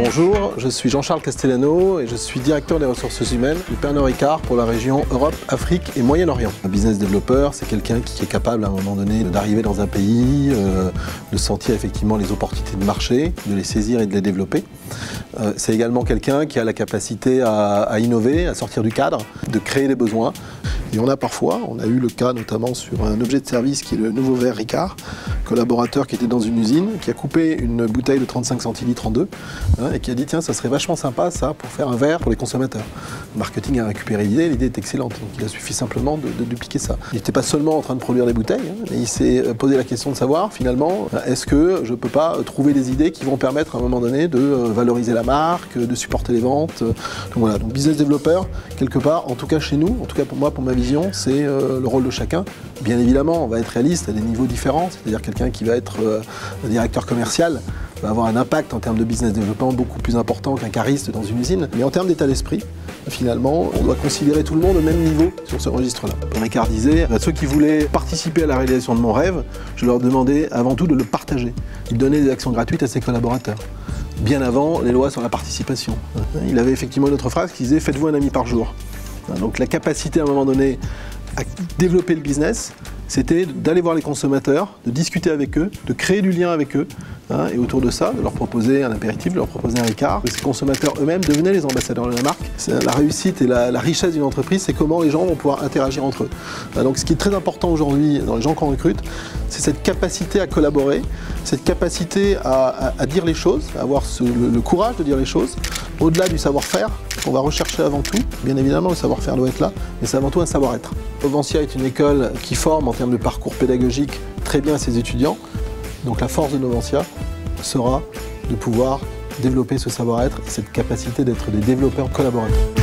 Bonjour, je suis Jean-Charles Castellano et je suis directeur des ressources humaines du Pernod Ricard pour la région Europe, Afrique et Moyen-Orient. Un business développeur, c'est quelqu'un qui est capable à un moment donné d'arriver dans un pays, de sentir effectivement les opportunités de marché, de les saisir et de les développer. C'est également quelqu'un qui a la capacité à innover, à sortir du cadre, de créer des besoins. Et on a eu le cas notamment sur un objet de service qui est le nouveau verre Ricard, collaborateur qui était dans une usine, qui a coupé une bouteille de 35 centilitres en deux et qui a dit tiens, ça serait vachement sympa ça pour faire un verre pour les consommateurs. Le marketing a récupéré l'idée est excellente, donc il a suffi simplement de dupliquer ça. Il n'était pas seulement en train de produire des bouteilles, mais il s'est posé la question de savoir finalement, est-ce que je ne peux pas trouver des idées qui vont permettre à un moment donné de valoriser la marque, de supporter les ventes. Donc voilà, donc business développeur, quelque part, en tout cas chez nous, en tout cas pour moi, pour ma vision, c'est le rôle de chacun. Bien évidemment, on va être réaliste à des niveaux différents, c'est-à-dire quelqu'un qui va être un directeur commercial va avoir un impact en termes de business développement beaucoup plus important qu'un cariste dans une usine. Mais en termes d'état d'esprit, finalement, on doit considérer tout le monde au même niveau sur ce registre-là. Ricard disait, à ceux qui voulaient participer à la réalisation de mon rêve, je leur demandais avant tout de le partager. Il donnait des actions gratuites à ses collaborateurs, bien avant les lois sur la participation. Il avait effectivement une autre phrase qui disait « Faites-vous un ami par jour ». Donc la capacité à un moment donné à développer le business, c'était d'aller voir les consommateurs, de discuter avec eux, de créer du lien avec eux, et autour de ça, de leur proposer un apéritif, de leur proposer un Ricard. Ces consommateurs eux-mêmes devenaient les ambassadeurs de la marque. La réussite et la richesse d'une entreprise, c'est comment les gens vont pouvoir interagir entre eux. Donc ce qui est très important aujourd'hui dans les gens qu'on recrute, c'est cette capacité à collaborer, cette capacité à dire les choses, à avoir le courage de dire les choses, au-delà du savoir-faire qu'on va rechercher avant tout. Bien évidemment, le savoir-faire doit être là, mais c'est avant tout un savoir-être. Novensia est une école qui forme en termes de parcours pédagogique très bien ses étudiants. Donc la force de Novensia sera de pouvoir développer ce savoir-être et cette capacité d'être des développeurs collaborateurs.